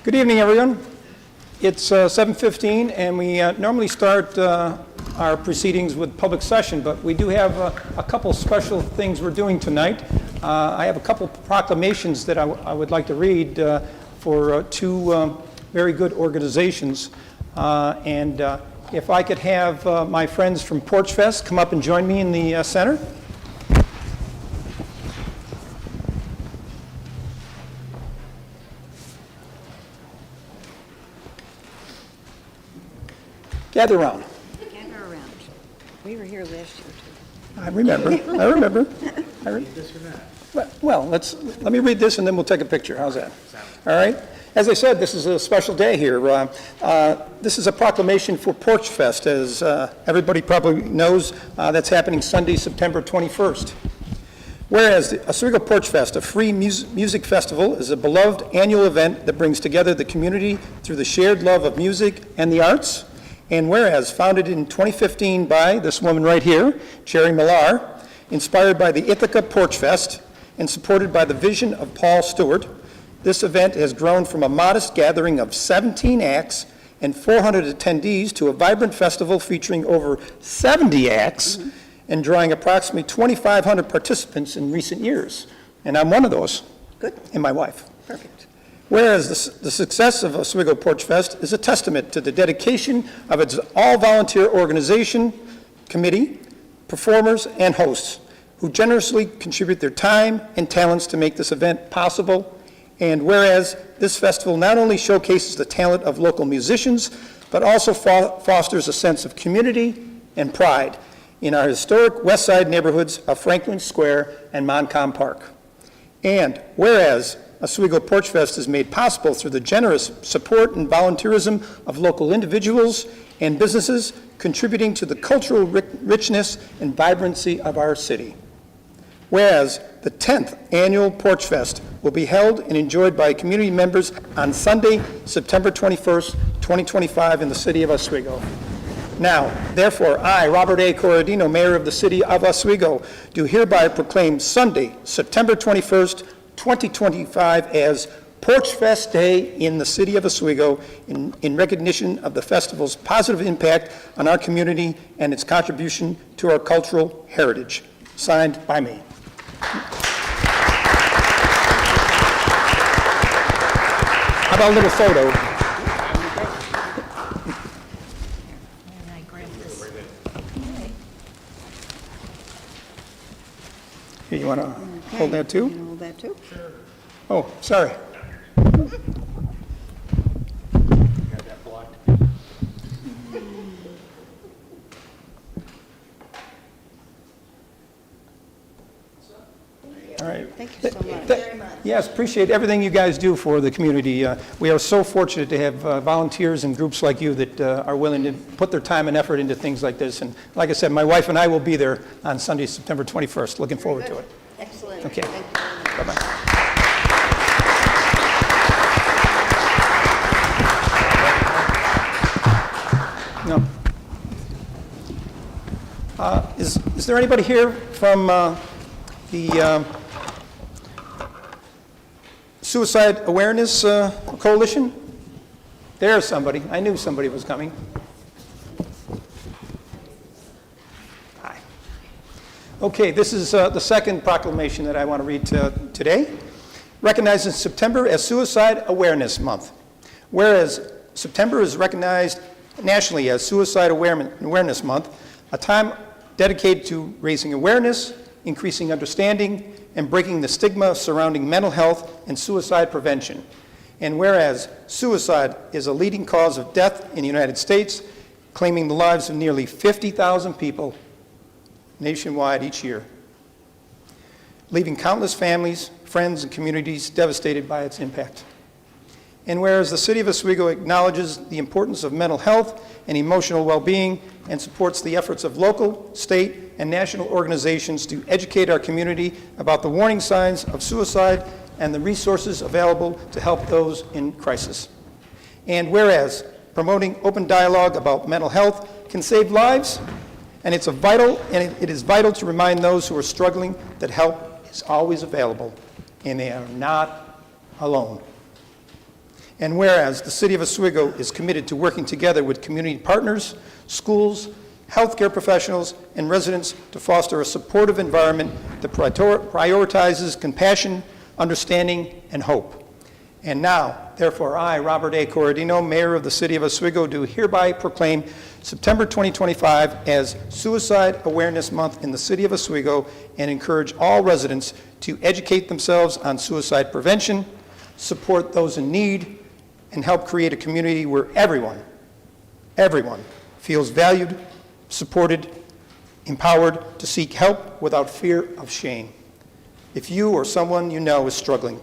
Good evening, everyone. It's 7:15, and we normally start our proceedings with public session, but we do have a couple special things we're doing tonight. I have a couple proclamations that I would like to read for two very good organizations. And if I could have my friends from Porch Fest come up and join me in the center. Gather around. Gather around. We were here last year, too. I remember. Well, let me read this and then we'll take a picture. How's that? All right. As I said, this is a special day here. This is a proclamation for Porch Fest, as everybody probably knows. That's happening Sunday, September 21st. Whereas the Oswego Porch Fest, a free music festival, is a beloved annual event that brings together the community through the shared love of music and the arts. And whereas founded in 2015 by this woman right here, Jerry Millar, inspired by the Ithaca Porch Fest, and supported by the vision of Paul Stewart, this event has grown from a modest gathering of 17 acts and 400 attendees to a vibrant festival featuring over 70 acts and drawing approximately 2,500 participants in recent years. And I'm one of those. Good. And my wife. Perfect. Whereas the success of Oswego Porch Fest is a testament to the dedication of its all-volunteer organization, committee, performers, and hosts, who generously contribute their time and talents to make this event possible. And whereas this festival not only showcases the talent of local musicians, but also fosters a sense of community and pride in our historic West Side neighborhoods of Franklin Square and Montcalm Park. And whereas Oswego Porch Fest is made possible through the generous support and volunteerism of local individuals and businesses, contributing to the cultural richness and vibrancy of our city. Whereas the 10th annual Porch Fest will be held and enjoyed by community members on Sunday, September 21st, 2025 in the city of Oswego. Now, therefore, I, Robert A. Corradino, Mayor of the city of Oswego, do hereby proclaim Sunday, September 21st, 2025 as Porch Fest Day in the city of Oswego in recognition of the festival's positive impact on our community and its contribution to our cultural heritage. Signed by me. How about a little photo? And I grab this. Here, you want to hold that too? You can hold that, too? Oh, sorry. All right. Thank you so much. Very much. Yes, appreciate everything you guys do for the community. We are so fortunate to have volunteers and groups like you that are willing to put their time and effort into things like this. And like I said, my wife and I will be there on Sunday, September 21st. Looking forward to it. Excellent. Okay. Thank you very much. Bye-bye. No. Is there anybody here from the Suicide Awareness Coalition? There's somebody. I knew somebody was coming. Hi. Okay, this is the second proclamation that I want to read today. Recognizing September as Suicide Awareness Month. Whereas September is recognized nationally as Suicide Awareness Month, a time dedicated to raising awareness, increasing understanding, and breaking the stigma surrounding mental health and suicide prevention. And whereas suicide is a leading cause of death in the United States, claiming the lives of nearly 50,000 people nationwide each year, leaving countless families, friends, and communities devastated by its impact. And whereas the city of Oswego acknowledges the importance of mental health and emotional well-being and supports the efforts of local, state, and national organizations to educate our community about the warning signs of suicide and the resources available to help those in crisis. And whereas promoting open dialogue about mental health can save lives, and it is vital to remind those who are struggling that help is always available and they are not alone. And whereas the City of Oswego is committed to working together with community partners, schools, healthcare professionals, and residents to foster a supportive environment that prioritizes compassion, understanding, and hope. And now, therefore, I, Robert A. Corradino, Mayor of the City of Oswego, do hereby proclaim September 2025 as Suicide Awareness Month in the City of Oswego and encourage all residents to educate themselves on suicide prevention, support those in need, and help create a community where everyone feels valued, supported, empowered to seek help without fear of shame. If you or someone you know is struggling,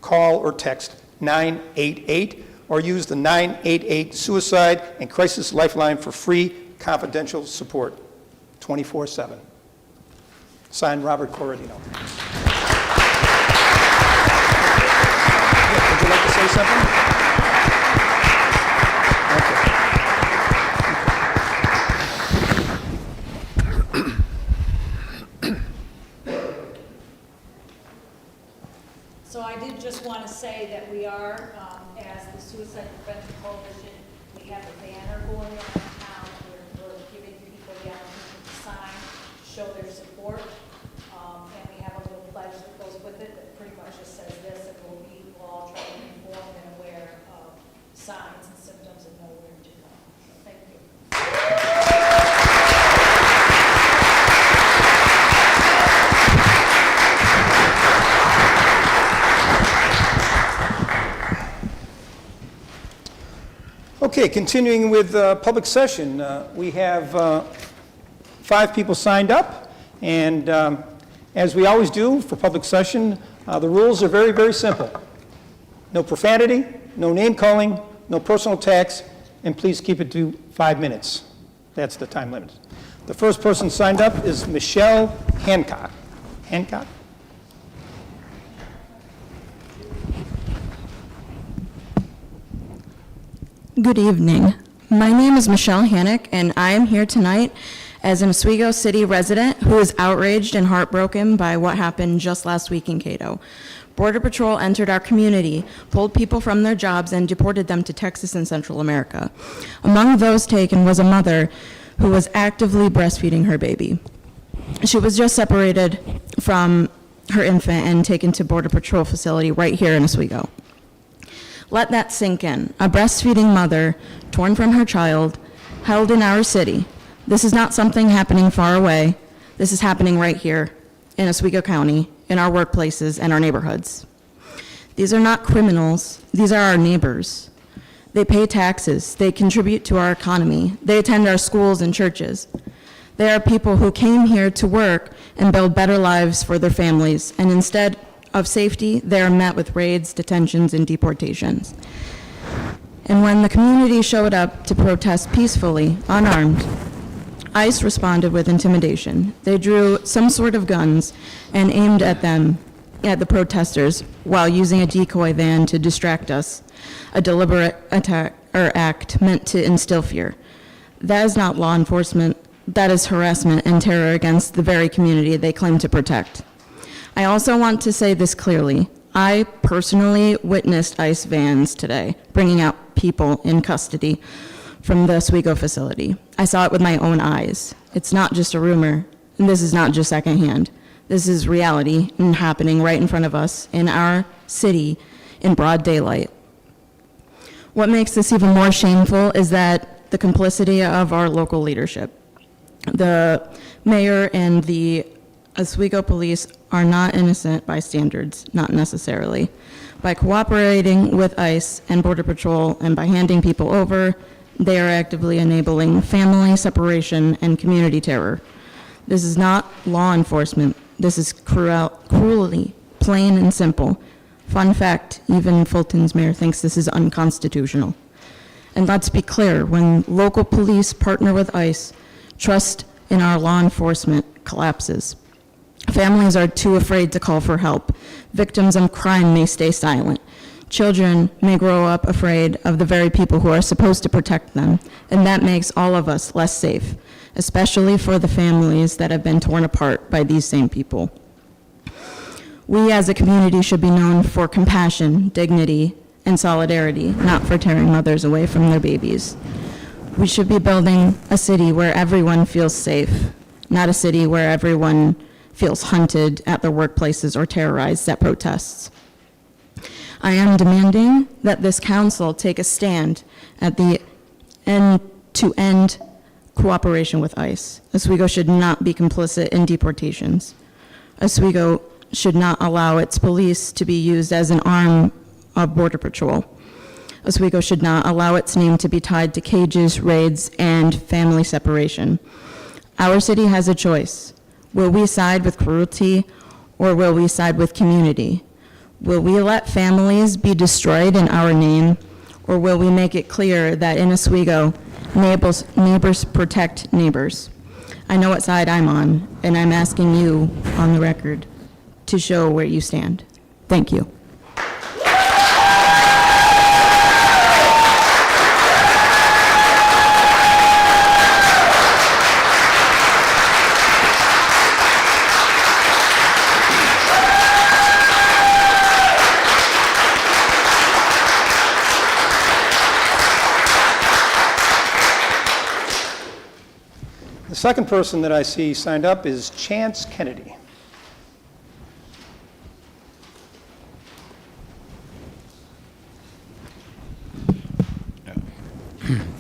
call or text 988 or use the 988 Suicide and Crisis Lifeline for free confidential support 24/7. Signed, Robert Corradino. Would you like to say something? So I did just want to say that we are, as the Suicide Prevention Coalition, we have a banner going around town where we're giving people the opportunity to sign, show their support, and we have a little pledge that goes with it that pretty much just says this, and we'll all try to be informed and aware of signs and symptoms and know where to go. So thank you. Okay, continuing with public session, we have 5 people signed up, and as we always do for public session, the rules are very, very simple. No profanity, no name calling, no personal attacks, and please keep it to 5 minutes. That's the time limit. The first person signed up is Michelle Hancock. Hancock? Good evening. My name is Michelle Hannock, and I am here tonight as an Oswego City resident who is outraged and heartbroken by what happened just last week in Cato. Border Patrol entered our community, pulled people from their jobs, and deported them to Texas and Central America. Among those taken was a mother who was actively breastfeeding her baby. She was just separated from her infant and taken to Border Patrol facility right here in Oswego. Let that sink in. A breastfeeding mother, torn from her child, held in our city. This is not something happening far away. This is happening right here in Oswego County, in our workplaces and our neighborhoods. These are not criminals. These are our neighbors. They pay taxes. They contribute to our economy. They attend our schools and churches. They are people who came here to work and build better lives for their families, and instead of safety, they are met with raids, detentions, and deportations. And when the community showed up to protest peacefully, unarmed, ICE responded with intimidation. They drew some sort of guns and aimed at them, at the protesters, while using a decoy van to distract us, a deliberate attack or act meant to instill fear. That is not law enforcement. That is harassment and terror against the very community they claim to protect. I also want to say this clearly. I personally witnessed ICE vans today bringing out people in custody from the Oswego facility. I saw it with my own eyes. It's not just a rumor, and this is not just secondhand. This is reality and happening right in front of us in our city in broad daylight. What makes this even more shameful is that the complicity of our local leadership. The mayor and the Oswego police are not innocent bystanders, not necessarily. By cooperating with ICE and Border Patrol and by handing people over, they are actively enabling family separation and community terror. This is not law enforcement. This is cruelty, plain and simple. Fun fact, even Fulton's mayor thinks this is unconstitutional. And let's be clear, when local police partner with ICE, trust in our law enforcement collapses. Families are too afraid to call for help. Victims of crime may stay silent. Children may grow up afraid of the very people who are supposed to protect them, and that makes all of us less safe, especially for the families that have been torn apart by these same people. We as a community should be known for compassion, dignity, and solidarity, not for tearing mothers away from their babies. We should be building a city where everyone feels safe, not a city where everyone feels hunted at their workplaces or terrorized at protests. I am demanding that this council take a stand at the end to end cooperation with ICE. Oswego should not be complicit in deportations. Oswego should not allow its police to be used as an arm of Border Patrol. Oswego should not allow its name to be tied to cages, raids, and family separation. Our city has a choice. Will we side with cruelty, or will we side with community? Will we let families be destroyed in our name, or will we make it clear that in Oswego, neighbors protect neighbors? I know what side I'm on, and I'm asking you, on the record, to show where you stand. Thank you. The second person that I see signed up is Chance Kennedy.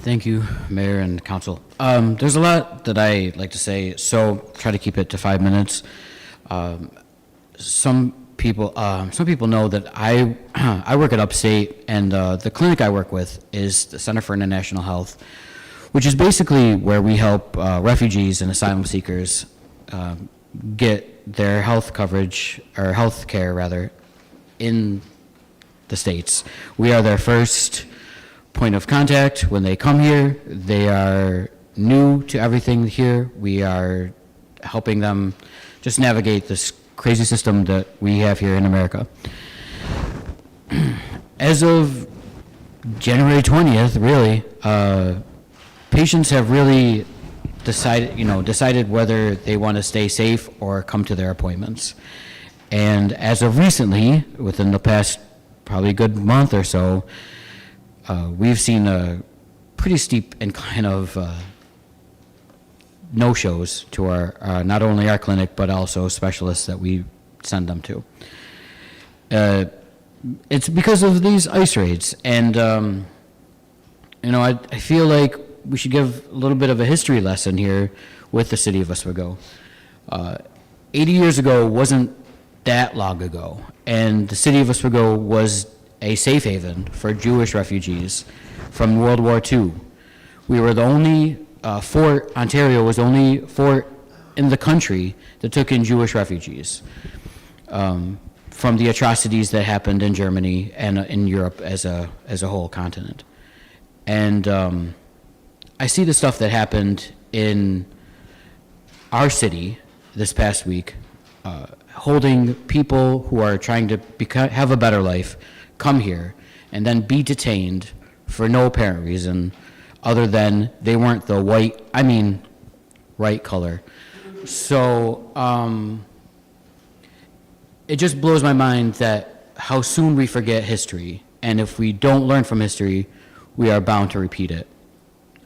Thank you, Mayor and Council. There's a lot that I like to say, so try to keep it to 5 minutes. Some people know that I I work at Upstate, and the clinic I work with is the Center for International Health, which is basically where we help refugees and asylum seekers get their health coverage, or health care rather, in the States. We are their first point of contact when they come here. They are new to everything here. We are helping them just navigate this crazy system that we have here in America. As of January 20th, really, patients have really decided whether they want to stay safe or come to their appointments. And as of recently, within the past probably good month or so, we've seen a pretty steep incline of no-shows to our not only our clinic but also specialists that we send them to. It's because of these ICE raids, and I feel like we should give a little bit of a history lesson here with the city of Oswego. 80 years ago wasn't that long ago, and the city of Oswego was a safe haven for Jewish refugees from World War II. We were the only Ontario was the only fort in the country that took in Jewish refugees from the atrocities that happened in Germany and in Europe as a whole continent. And I see the stuff that happened in our city this past week, holding people who are trying to have a better life come here and then be detained for no apparent reason other than they weren't the right color. So it just blows my mind that how soon we forget history, and if we don't learn from history, we are bound to repeat it.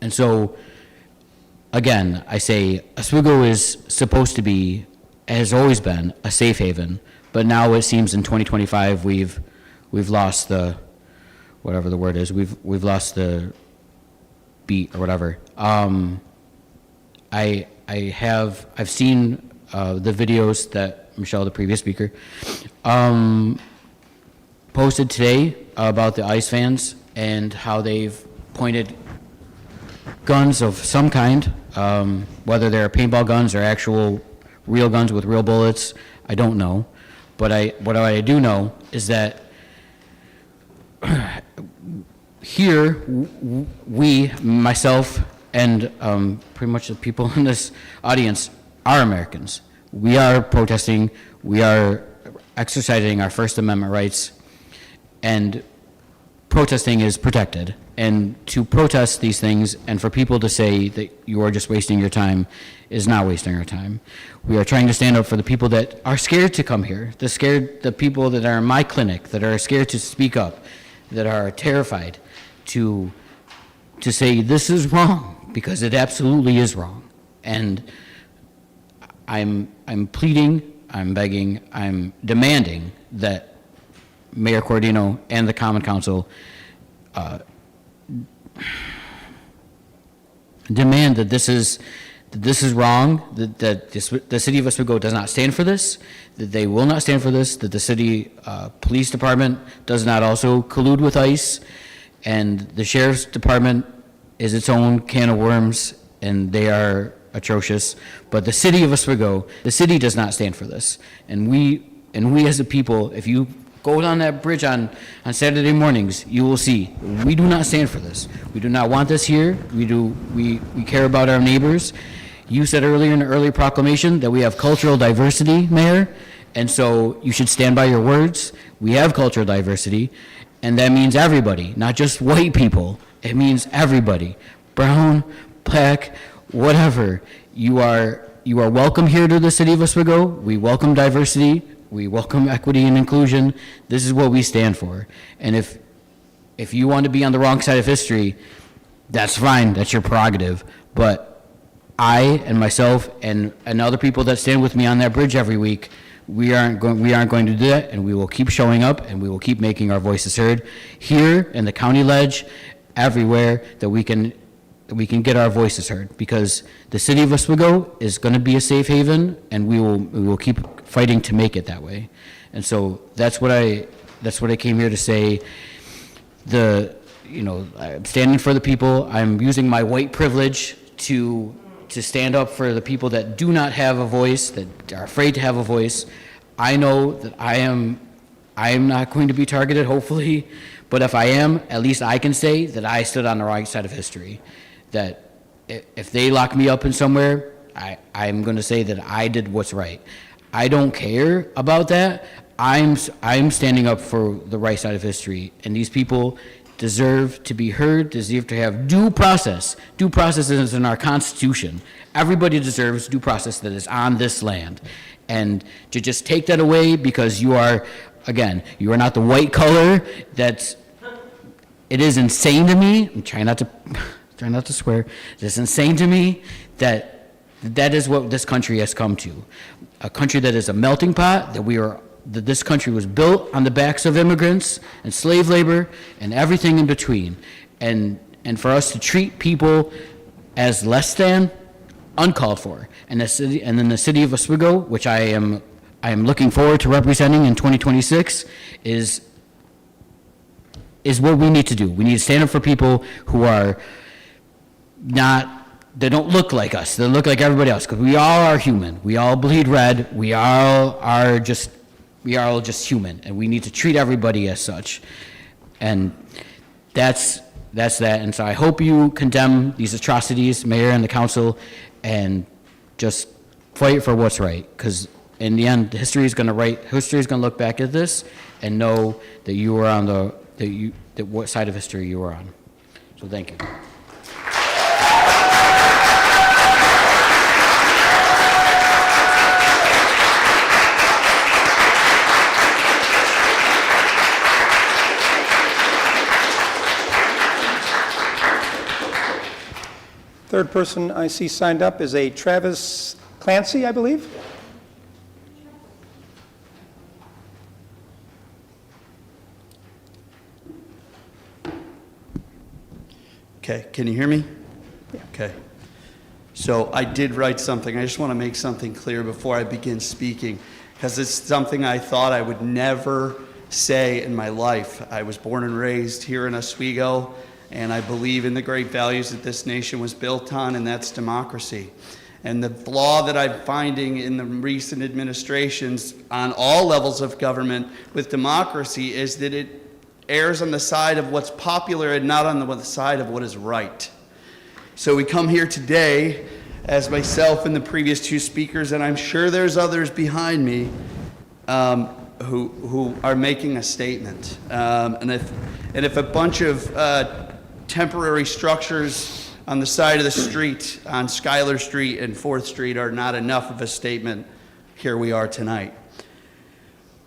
And so, again, I say Oswego is supposed to be, has always been, a safe haven, but now it seems in 2025 we've lost the, whatever the word is, we've lost the beat or whatever. I've seen the videos that Michelle, the previous speaker, posted today about the ICE vans and how they've pointed guns of some kind, whether they're paintball guns or actual real guns with real bullets, I don't know. But what I do know is that here, myself, and pretty much the people in this audience are Americans. We are protesting, we are exercising our First Amendment rights, and protesting is protected. And to protest these things and for people to say that you are just wasting your time is not wasting our time. We are trying to stand up for the people that are scared to come here, the people that are in my clinic that are scared to speak up. that are terrified to say this is wrong, because it absolutely is wrong. And I'm pleading, I'm begging, I'm demanding that Mayor Cordino and the Common Council demand that this is wrong, that the city of Oswego does not stand for this, that they will not stand for this, that the city police department does not also collude with ICE, and the sheriff's department is its own can of worms, and they are atrocious. But the city of Oswego, the city does not stand for this. And we as a people, if you go down that bridge on Saturday mornings, you will see, we do not stand for this. We do not want this here. We care about our neighbors. You said earlier in an earlier proclamation that we have cultural diversity, Mayor, and so you should stand by your words. We have cultural diversity, and that means everybody, not just white people. It means everybody, brown, black, whatever. You are welcome here to the city of Oswego. We welcome diversity. We welcome equity and inclusion. This is what we stand for. And if you want to be on the wrong side of history, that's fine. That's your prerogative. But I and myself and other people that stand with me on that bridge every week, we aren't going to do that, and we will keep showing up, and we will keep making our voices heard here in the county ledge, everywhere that we can get our voices heard, because the city of Oswego is going to be a safe haven, and we will keep fighting to make it that way. And so that's what I came here to say. I'm standing for the people. I'm using my white privilege to stand up for the people that do not have a voice, that are afraid to have a voice. I know that I am not going to be targeted, hopefully, but if I am, at least I can say that I stood on the right side of history. That if they lock me up in somewhere, I'm going to say that I did what's right. I don't care about that. I'm standing up for the right side of history, and these people deserve to be heard, deserve to have due process. Due process is in our Constitution. Everybody deserves due process that is on this land. And to just take that away because you are not the white color, it is insane to me. I'm trying not to swear. It's insane to me that is what this country has come to. A country that is a melting pot, that this country was built on the backs of immigrants and slave labor and everything in between. And for us to treat people as less than, uncalled for. And then the city of Oswego, which I am looking forward to representing in 2026, is what we need to do. We need to stand up for people who are they don't look like us. They look like everybody else, because we all are human. We all bleed red. We all are just human, and we need to treat everybody as such. And that's that. And so I hope you condemn these atrocities, Mayor and the council, and just fight for what's right. Because in the end, history is going to look back at this and know that you were on that what side of history you were on. So thank you. Third person I see signed up is a Travis Clancy, I believe. Okay, can you hear me? Yeah. Okay. So I did write something. I just want to make something clear before I begin speaking, because it's something I thought I would never say in my life. I was born and raised here in Oswego, and I believe in the great values that this nation was built on, and that's democracy. And the flaw that I'm finding in the recent administrations on all levels of government with democracy is that it errs on the side of what's popular and not on the side of what is right. So we come here today, as myself and the previous two speakers, and I'm sure there's others behind me, who are making a statement. And if a bunch of temporary structures on the side of the street, on Schuyler Street and 4th Street, are not enough of a statement, here we are tonight.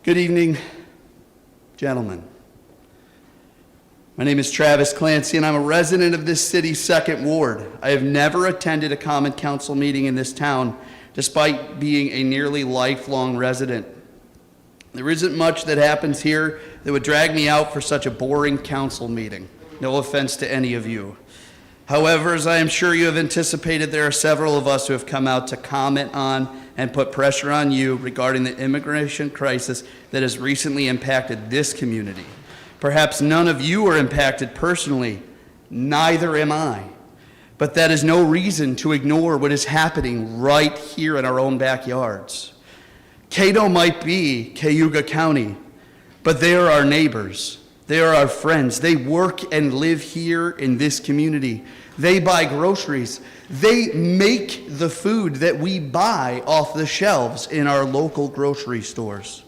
Good evening, gentlemen. My name is Travis Clancy, and I'm a resident of this city's 2nd Ward. I have never attended a common council meeting in this town, despite being a nearly lifelong resident. There isn't much that happens here that would drag me out for such a boring council meeting. No offense to any of you. However, as I am sure you have anticipated, there are several of us who have come out to comment on and put pressure on you regarding the immigration crisis that has recently impacted this community. Perhaps none of you are impacted personally, neither am I. But that is no reason to ignore what is happening right here in our own backyards. Cato might be Cayuga County, but they are our neighbors. They are our friends. They work and live here in this community. They buy groceries. They make the food that we buy off the shelves in our local grocery stores.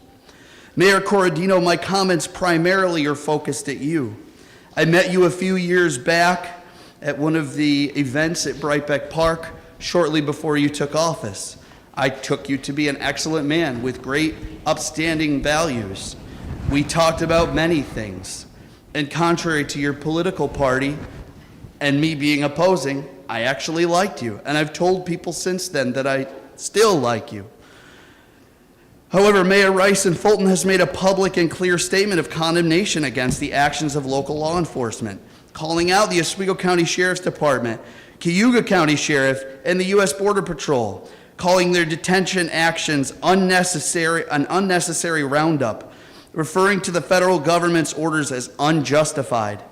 Mayor Corradino, my comments primarily are focused at you. I met you a few years back at one of the events at Brightbeck Park shortly before you took office. I took you to be an excellent man with great upstanding values. We talked about many things. And contrary to your political party and me being opposing, I actually liked you. And I've told people since then that I still like you. However, Mayor Rice in Fulton has made a public and clear statement of condemnation against the actions of local law enforcement, calling out the Oswego County Sheriff's Department, Cayuga County Sheriff, and the U.S. Border Patrol, calling their detention actions an unnecessary roundup, referring to the federal government's orders as unjustified.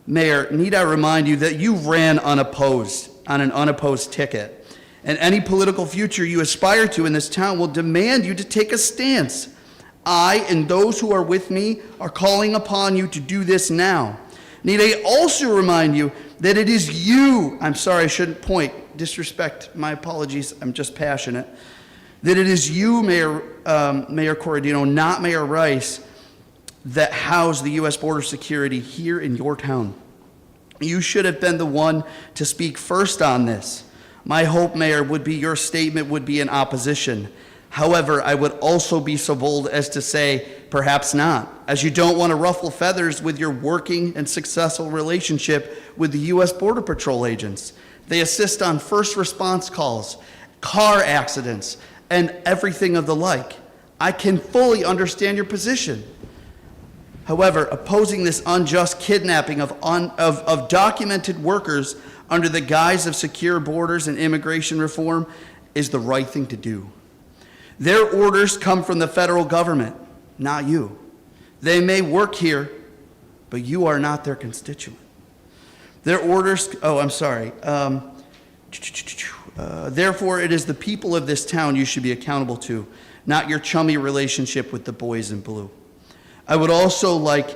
Mayor, need I remind you that you ran unopposed on an unopposed ticket, and any political future you aspire to in this town will demand you to take a stance. I and those who are with me are calling upon you to do this now. Need I also remind you that it is you, I'm sorry, I shouldn't point, disrespect, my apologies, I'm just passionate, that it is you, Mayor Corradino, not Mayor Rice, that house the U.S. border security here in your town. You should have been the one to speak first on this. My hope, Mayor, would be your statement would be in opposition. However, I would also be so bold as to say, perhaps not, as you don't want to ruffle feathers with your working and successful relationship with the U.S. Border Patrol agents. They assist on first response calls, car accidents, and everything of the like. I can fully understand your position. However, opposing this unjust kidnapping of documented workers under the guise of secure borders and immigration reform is the right thing to do. Their orders come from the federal government, not you. They may work here, but you are not their constituent. Their orders, therefore, it is the people of this town you should be accountable to, not your chummy relationship with the boys in blue. I would also like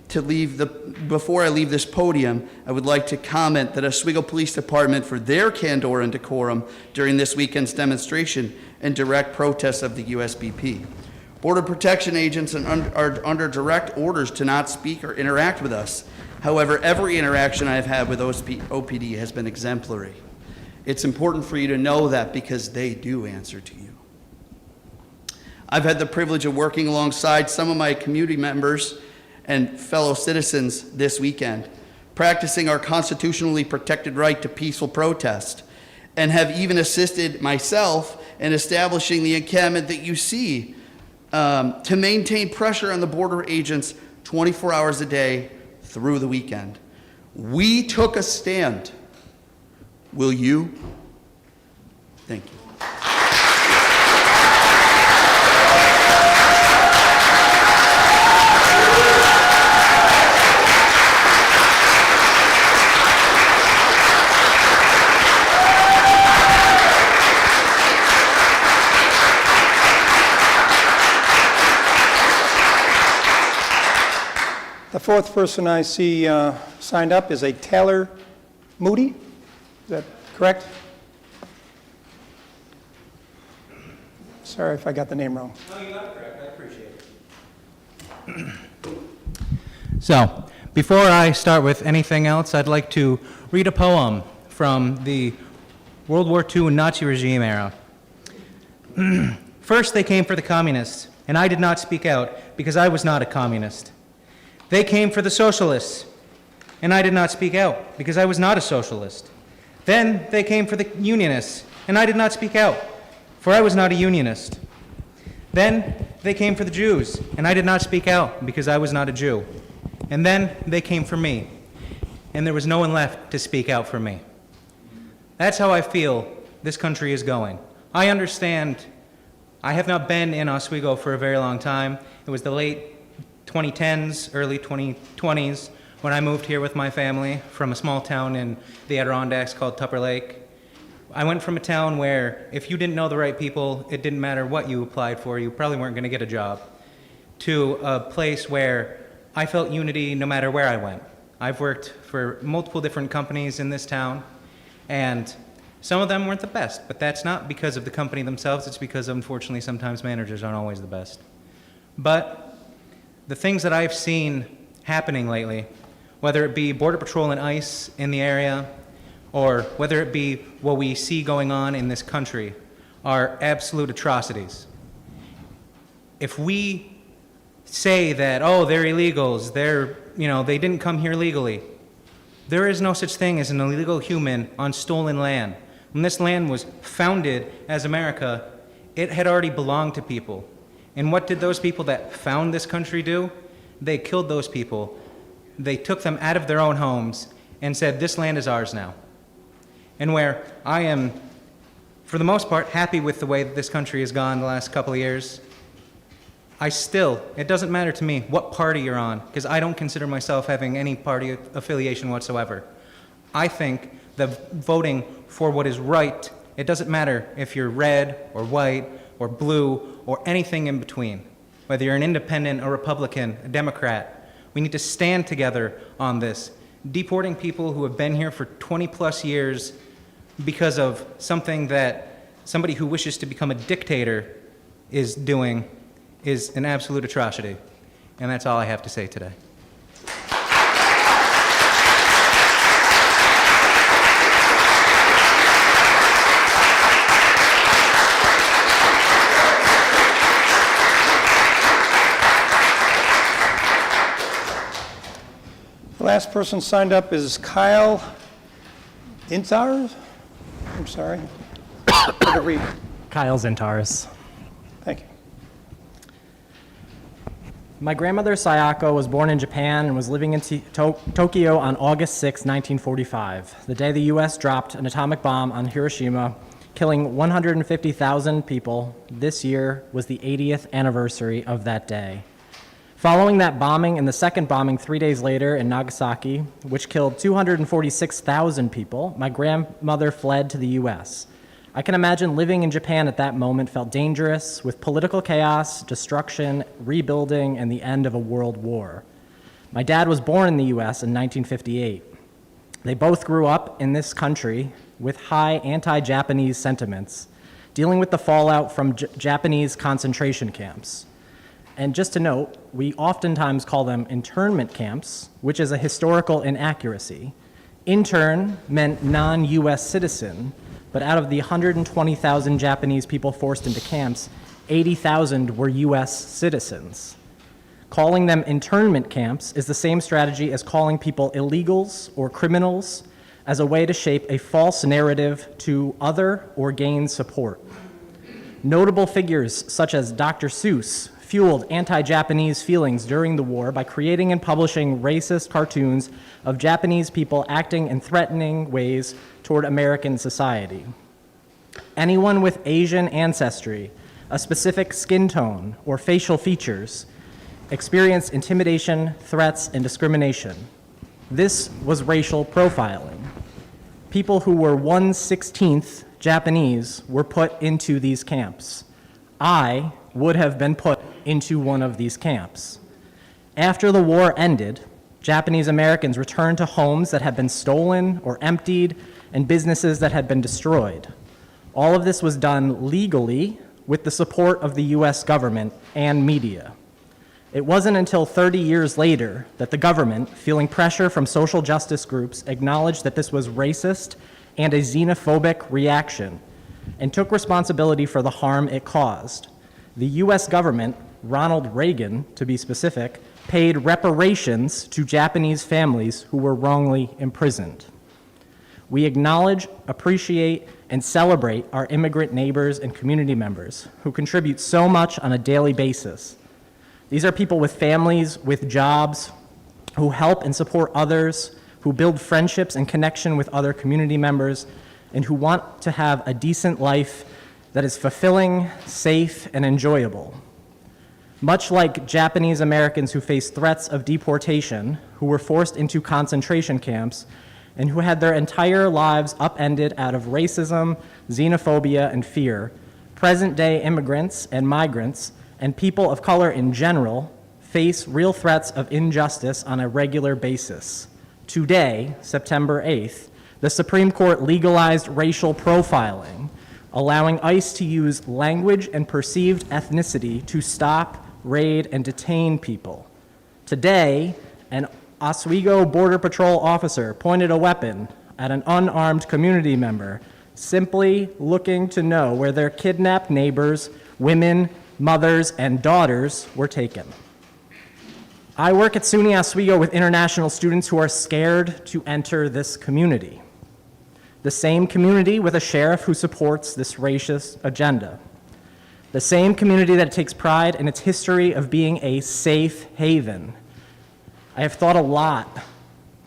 to before I leave this podium, I would like to comment that Oswego Police Department, for their candor and decorum during this weekend's demonstration and direct protest of the USBP. Border Protection agents are under direct orders to not speak or interact with us. However, every interaction I have had with OPD has been exemplary. It's important for you to know that because they do answer to you. I've had the privilege of working alongside some of my community members and fellow citizens this weekend, practicing our constitutionally protected right to peaceful protest, and have even assisted myself in establishing the encampment that you see to maintain pressure on the border agents 24 hours a day through the weekend. We took a stand. Will you? Thank you. The fourth person I see signed up is a Taylor Moody. Is that correct? Sorry if I got the name wrong. No, you got it correct. I appreciate it. So, before I start with anything else, I'd like to read a poem from the World War II and Nazi regime era. First, they came for the communists, and I did not speak out because I was not a communist. They came for the socialists, and I did not speak out because I was not a socialist. Then they came for the Unionists, and I did not speak out, for I was not a Unionist. Then they came for the Jews, and I did not speak out because I was not a Jew. And then they came for me, and there was no one left to speak out for me. That's how I feel this country is going. I understand. I have not been in Oswego for a very long time. It was the late 2010s, early 2020s, when I moved here with my family from a small town in the Adirondacks called Tupper Lake. I went from a town where if you didn't know the right people, it didn't matter what you applied for, you probably weren't going to get a job, to a place where I felt unity no matter where I went. I've worked for multiple different companies in this town, and some of them weren't the best, but that's not because of the company themselves, it's because unfortunately sometimes managers aren't always the best. But the things that I've seen happening lately, whether it be Border Patrol and ICE in the area, or whether it be what we see going on in this country, are absolute atrocities. If we say that, oh, they're illegals, they didn't come here legally, there is no such thing as an illegal human on stolen land. When this land was founded as America, it had already belonged to people. And what did those people that found this country do? They killed those people. They took them out of their own homes and said, this land is ours now. And where I am, for the most part, happy with the way that this country has gone the last couple of years, it doesn't matter to me what party you're on, because I don't consider myself having any party affiliation whatsoever. I think that voting for what is right, it doesn't matter if you're red or white or blue or anything in between, whether you're an independent, a Republican, a Democrat. We need to stand together on this. Deporting people who have been here for 20 plus years because of something that somebody who wishes to become a dictator is doing is an absolute atrocity. And that's all I have to say today. The last person signed up is Kyle Intars. I'm sorry. Hard to read. Kyle Zintars. Thank you. My grandmother Sayako was born in Japan and was living in Tokyo on August 6, 1945, the day the U.S. dropped an atomic bomb on Hiroshima, killing 150,000 people. This year was the 80th anniversary of that day. Following that bombing and the second bombing 3 days later in Nagasaki, which killed 246,000 people, my grandmother fled to the U.S. I can imagine living in Japan at that moment felt dangerous, with political chaos, destruction, rebuilding, and the end of a world war. My dad was born in the U.S. in 1958. They both grew up in this country with high anti-Japanese sentiments, dealing with the fallout from Japanese concentration camps. And just to note, we oftentimes call them internment camps, which is a historical inaccuracy. Intern meant non-U.S. citizen, but out of the 120,000 Japanese people forced into camps, 80,000 were U.S. citizens. Calling them internment camps is the same strategy as calling people illegals or criminals as a way to shape a false narrative to other or gain support. Notable figures such as Dr. Seuss fueled anti-Japanese feelings during the war by creating and publishing racist cartoons of Japanese people acting in threatening ways toward American society. Anyone with Asian ancestry, a specific skin tone, or facial features experienced intimidation, threats, and discrimination. This was racial profiling. People who were 1/16 Japanese were put into these camps. I would have been put into one of these camps. After the war ended, Japanese Americans returned to homes that had been stolen or emptied and businesses that had been destroyed. All of this was done legally with the support of the US government and media. It wasn't until 30 years later that the government, feeling pressure from social justice groups, acknowledged that this was racist and a xenophobic reaction and took responsibility for the harm it caused. The US government, Ronald Reagan to be specific, paid reparations to Japanese families who were wrongly imprisoned. We acknowledge, appreciate, and celebrate our immigrant neighbors and community members who contribute so much on a daily basis. These are people with families, with jobs, who help and support others, who build friendships and connection with other community members, and who want to have a decent life that is fulfilling, safe, and enjoyable. Much like Japanese Americans who faced threats of deportation, who were forced into concentration camps, and who had their entire lives upended out of racism, xenophobia, and fear, present-day immigrants and migrants, and people of color in general, face real threats of injustice on a regular basis. Today, September 8th, the Supreme Court legalized racial profiling, allowing ICE to use language and perceived ethnicity to stop, raid, and detain people. Today, an Oswego Border Patrol officer pointed a weapon at an unarmed community member, simply looking to know where their kidnapped neighbors, women, mothers, and daughters were taken. I work at SUNY Oswego with international students who are scared to enter this community. The same community with a sheriff who supports this racist agenda. The same community that takes pride in its history of being a safe haven. I have thought a lot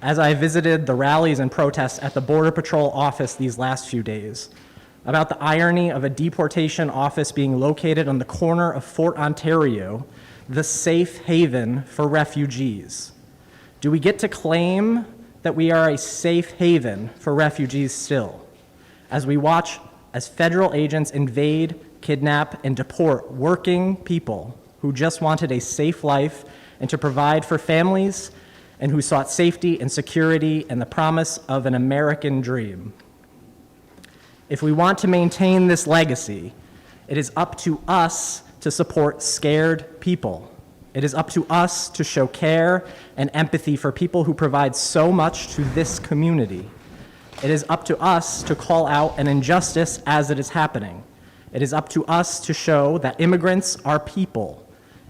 as I visited the rallies and protests at the Border Patrol office these last few days about the irony of a deportation office being located on the corner of Fort Ontario, the safe haven for refugees. Do we get to claim that we are a safe haven for refugees still, as we watch as federal agents invade, kidnap, and deport working people who just wanted a safe life and to provide for families, and who sought safety and security and the promise of an American dream? If we want to maintain this legacy, it is up to us to support scared people. It is up to us to show care and empathy for people who provide so much to this community. It is up to us to call out an injustice as it is happening. It is up to us to show that immigrants are people.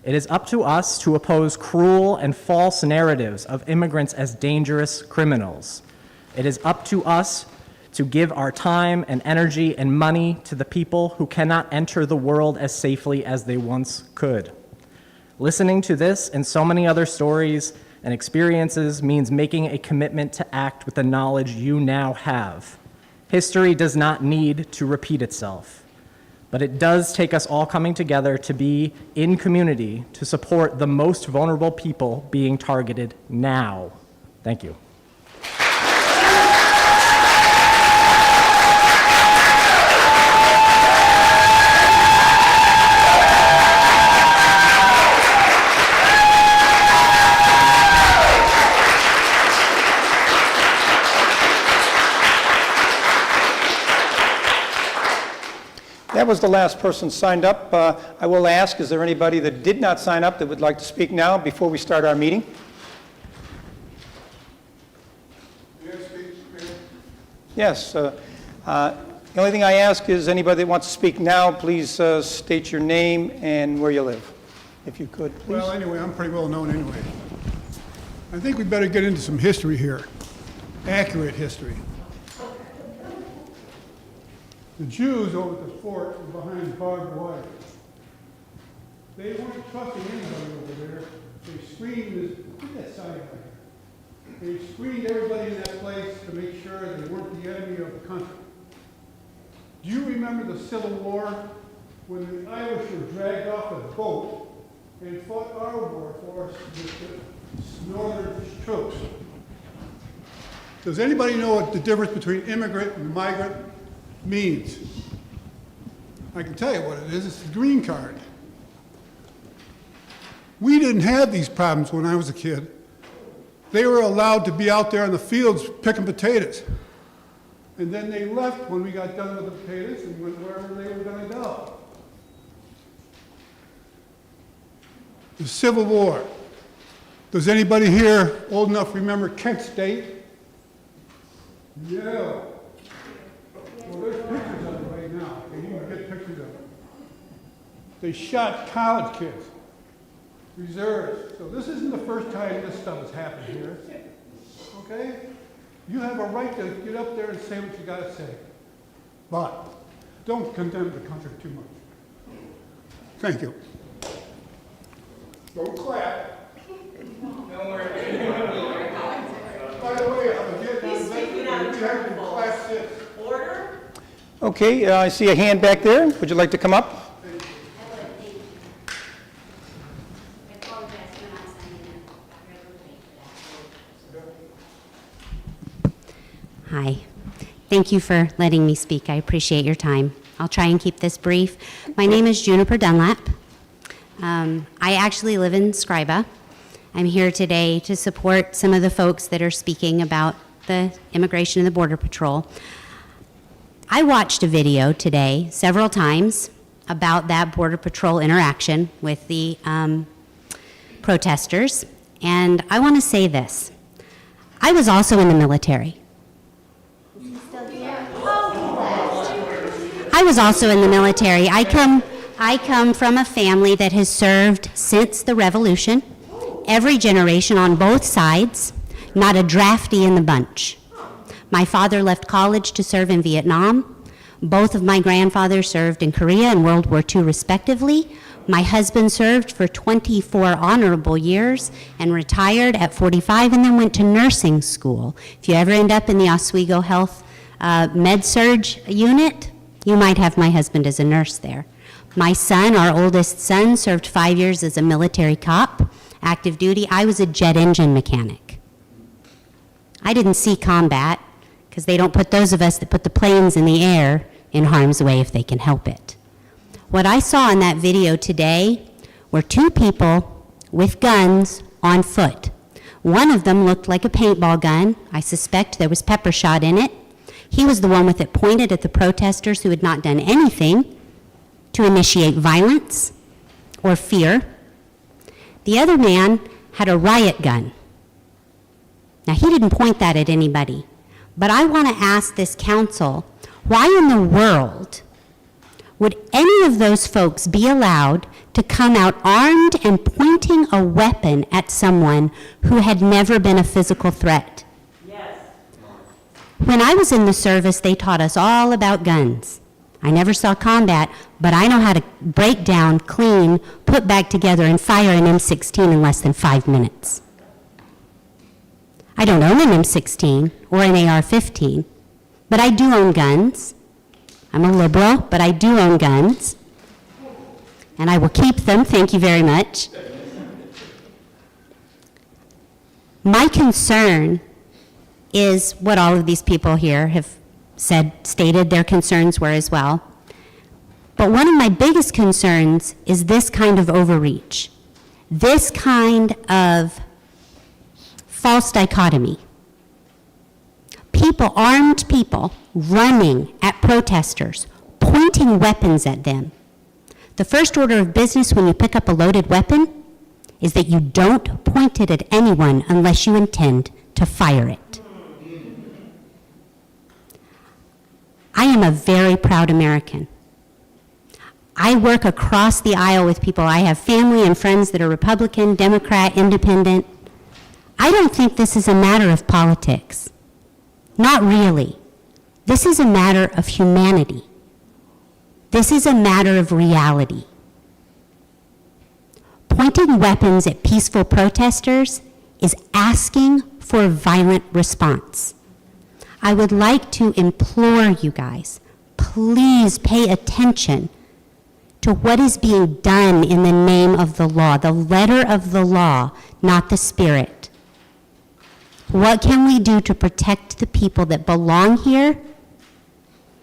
It is up to us to oppose cruel and false narratives of immigrants as dangerous criminals. It is up to us to give our time and energy and money to the people who cannot enter the world as safely as they once could. Listening to this and so many other stories and experiences means making a commitment to act with the knowledge you now have. History does not need to repeat itself. But it does take us all coming together to be in community to support the most vulnerable people being targeted now. Thank you. That was the last person signed up. I will ask, is there anybody that did not sign up that would like to speak now before we start our meeting? Yes. The only thing I ask is anybody that wants to speak now, please state your name and where you live, if you could, please. Well, anyway, I'm pretty well known anyway. I think we better get into some history here, accurate history. The Jews over at the fort were behind barbed wire. They weren't trusting anybody over there. They screened get that sign right here. They screened everybody in that place to make sure they weren't the enemy of the country. Do you remember the Civil War when the Irish were dragged off a boat and fought our war for us with the northern troops? Does anybody know what the difference between immigrant and migrant means? I can tell you what it is. It's the green card. We didn't have these problems when I was a kid. They were allowed to be out there in the fields picking potatoes. And then they left when we got done with the potatoes and went wherever they were going to go. The Civil War. Does anybody here old enough to remember Kent State? Yeah. Well, there's pictures of it right now. You can get pictures of it. They shot college kids. reserves. So this isn't the first time this stuff has happened here. Okay? You have a right to get up there and say what you gotta say. But don't condemn the country too much. Thank you. Don't clap. By the way, I'm a Vietnam veteran. We have to class this. Okay, I see a hand back there. Would you like to come up? I apologize for not signing in. Hi. Thank you for letting me speak. I appreciate your time. I'll try and keep this brief. My name is Juniper Dunlap. I actually live in Scriba. I'm here today to support some of the folks that are speaking about the Immigration and the Border Patrol. I watched a video today several times about that Border Patrol interaction with the protesters, and I want to say this. I was also in the military. I was also in the military. I come from a family that has served since the Revolution, every generation on both sides, not a drafty in the bunch. My father left college to serve in Vietnam. Both of my grandfathers served in Korea and World War II respectively. My husband served for 24 honorable years and retired at 45 and then went to nursing school. If you ever end up in the Oswego Health Med-Surg unit, you might have my husband as a nurse there. My son, our oldest son, served 5 years as a military cop, active duty. I was a jet engine mechanic. I didn't see combat because they don't put those of us that put the planes in the air in harm's way if they can help it. What I saw in that video today were two people with guns on foot. One of them looked like a paintball gun. I suspect there was pepper shot in it. He was the one with it pointed at the protesters who had not done anything to initiate violence or fear. The other man had a riot gun. Now, he didn't point that at anybody, but I want to ask this council, why in the world would any of those folks be allowed to come out armed and pointing a weapon at someone who had never been a physical threat? When I was in the service, they taught us all about guns. I never saw combat, but I know how to break down, clean, put back together, and fire an M16 in less than 5 minutes. I don't own an M16 or an AR-15, but I do own guns. I'm a liberal, but I do own guns, and I will keep them. Thank you very much. My concern is what all of these people here have stated their concerns were as well. But one of my biggest concerns is this kind of overreach, this kind of false dichotomy. People, armed people, running at protesters, pointing weapons at them. The first order of business when you pick up a loaded weapon is that you don't point it at anyone unless you intend to fire it. I am a very proud American. I work across the aisle with people. I have family and friends that are Republican, Democrat, Independent. I don't think this is a matter of politics. Not really. This is a matter of humanity. This is a matter of reality. Pointing weapons at peaceful protesters is asking for a violent response. I would like to implore you guys, please pay attention to what is being done in the name of the law, the letter of the law, not the spirit. What can we do to protect the people that belong here?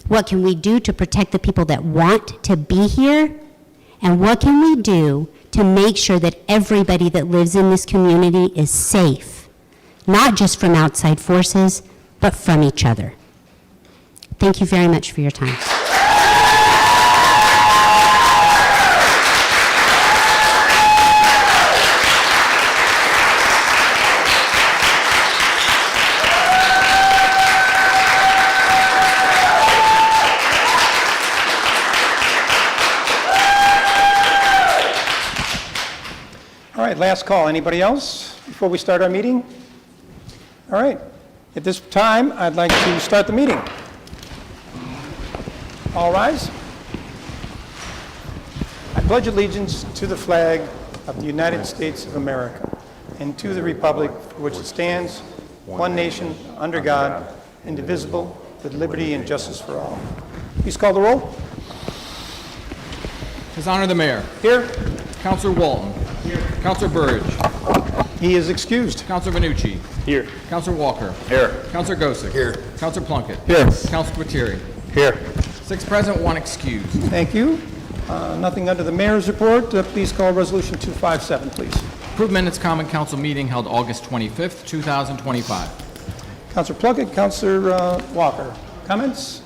What can we do to protect the people that want to be here? And what can we do to make sure that everybody that lives in this community is safe, not just from outside forces, but from each other? Thank you very much for your time. All All right, last call. Anybody else before we start our meeting? All right. At this time, I'd like to start the meeting. All rise. I pledge allegiance to the flag of the United States of America and to the republic for which it stands, one nation, under God, indivisible, with liberty and justice for all. Please call the roll. His Honor the Mayor. Here. Councilor Walton. Here. Councilor Burridge. He is excused. Councilor Vanucci. Here. Councilor Walker. Here. Councilor Gosick. Here. Councilor Plunkett. Here. Councilor Quattieri. Here. 6 present, 1 excused. Thank you. Nothing under the mayor's report. Please call Resolution 257, please. Approved minutes common council meeting held August 25th, 2025. Councilor Plunkett, Councilor Walker. Comments?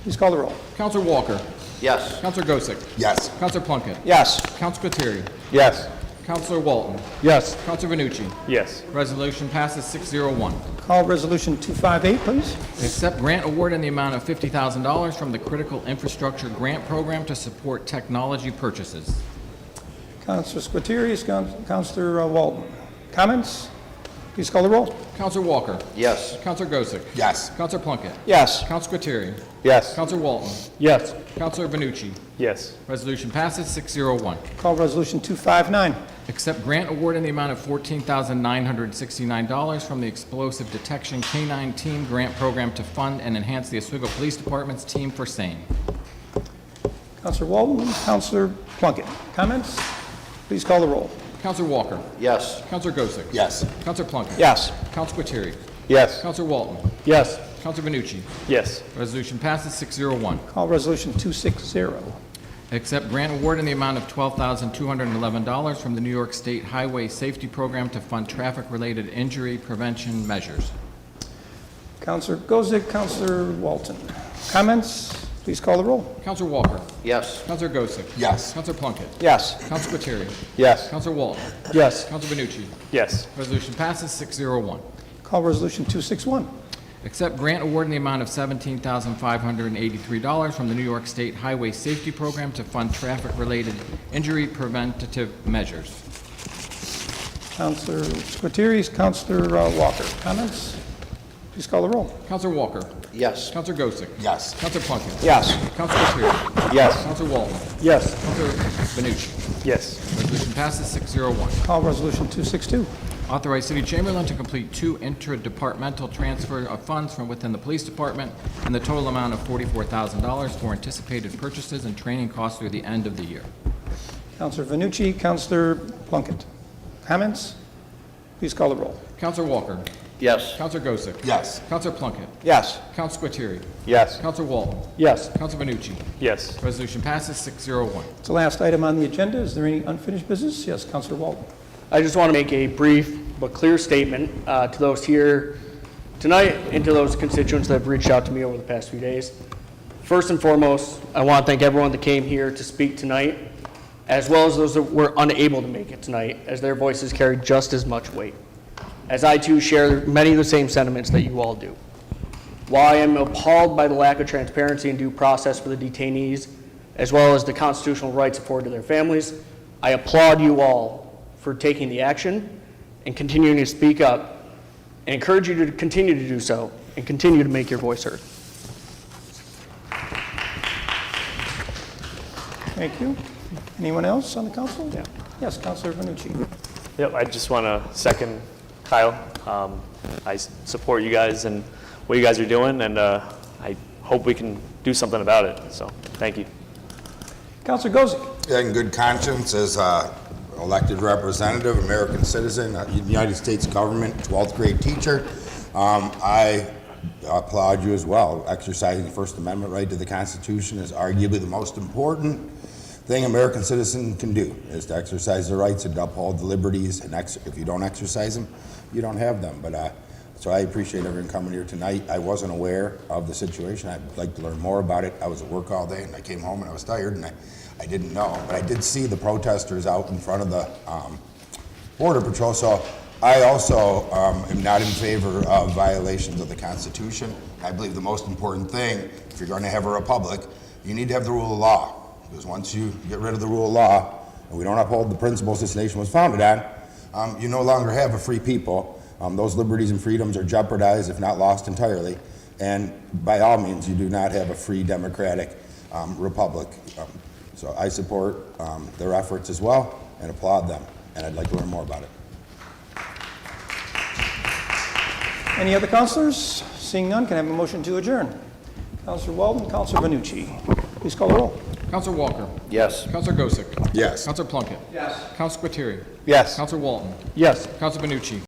Please call the roll. Councilor Walker. Yes. Councilor Gosick. Yes. Councilor Plunkett. Yes. Councilor Quattieri. Yes. Councilor Walton. Yes. Councilor Vanucci. Yes. Resolution passes 601. Call Resolution 258, please. Accept grant award in the amount of $50,000 from the Critical Infrastructure Grant Program to support technology purchases. Councilor Squatieri, Councilor Walton. Comments? Please call the roll. Councilor Walker. Yes. Councilor Gosick. Yes. Councilor Plunkett. Yes. Councilor Quattieri. Yes. Councilor Walton. Yes. Councilor Vanucci. Yes. Resolution passes 601. Call Resolution 259. Accept grant award in the amount of $14,969 from the Explosive Detection K-9 Team Grant Program to fund and enhance the Oswego Police Department's Team for SANE. Councilor Walton, Councilor Plunkett. Comments? Please call the roll. Councilor Walker. Yes. Councilor Gosick. Yes. Councilor Plunkett. Yes. Councilor Quattieri. Yes. Councilor Walton. Yes. Councilor Vanucci. Yes. Resolution passes 601. Call Resolution 260. Accept grant award in the amount of $12,211 from the New York State Highway Safety Program to fund traffic-related injury prevention measures. Councilor Gosick, Councilor Walton. Comments? Please call the roll. Councilor Walker. Yes. Councilor Gosick. Yes. Councilor Plunkett. Yes. Councilor Quattieri. Yes. Councilor Walton. Yes. Councilor Vanucci. Yes. Resolution passes 601. Call Resolution 261. Accept grant award in the amount of $17,583 from the New York State Highway Safety Program to fund traffic-related injury preventative measures. Councilor Squatieri, Councilor Walker. Comments? Please call the roll. Councilor Walker. Yes. Councilor Gosick. Yes. Councilor Plunkett. Yes. Councilor Quattieri. Yes. Councilor Walton. Yes. Councilor Vanucci. Yes. Resolution passes 601. Call Resolution 262. Authorize City Chamberlain to complete 2 intra-departmental transfer of funds from within the Police Department in the total amount of $44,000 for anticipated purchases and training costs through the end of the year. Councilor Vanucci, Councilor Plunkett. Comments? Please call the roll. Councilor Walker. Yes. Councilor Gosick. Yes. Councilor Plunkett. Yes. Councilor Quattieri. Yes. Councilor Walton. Yes. Councilor Vanucci. Yes. Resolution passes 601. It's the last item on the agenda. Is there any unfinished business? Yes, Councilor Walton. I just want to make a brief but clear statement to those here tonight and to those constituents that have reached out to me over the past few days. First and foremost, I want to thank everyone that came here to speak tonight, as well as those that were unable to make it tonight, as their voices carry just as much weight, as I too share many of the same sentiments that you all do. While I am appalled by the lack of transparency and due process for the detainees, as well as the constitutional rights afforded to their families, I applaud you all for taking the action and continuing to speak up, and encourage you to continue to do so and continue to make your voice heard. Thank you. Anyone else on the council? Yeah. Yes, Councilor Vanucci. Yep, I just want to second Kyle. I support you guys and what you guys are doing, and I hope we can do something about it. So, thank you. Councilor Gosick. In good conscience, as elected representative, American citizen, United States government, 12th grade teacher, I applaud you as well. Exercising the First Amendment right to the Constitution is arguably the most important thing American citizen can do, is to exercise their rights and to uphold the liberties, and if you don't exercise them, you don't have them. But so I appreciate everyone coming here tonight. I wasn't aware of the situation. I'd like to learn more about it. I was at work all day and I came home and I was tired and I didn't know, but I did see the protesters out in front of the Border Patrol. So I also am not in favor of violations of the Constitution. I believe the most important thing, if you're going to have a republic, you need to have the rule of law. Because once you get rid of the rule of law, and we don't uphold the principles this nation was founded on, you no longer have a free people. Those liberties and freedoms are jeopardized, if not lost entirely. And by all means, you do not have a free democratic republic. So I support their efforts as well and applaud them. And I'd like to learn more about it. Any other counselors? Seeing none, can I have a motion to adjourn? Counselor Walden, Counselor Benucci. Please call the roll. Counselor Walker. Yes. Counselor Gosick. Yes. Counselor Plunkett. Yes. Counselor Quateri. Yes. Counselor Walton. Yes. Counselor Benucci.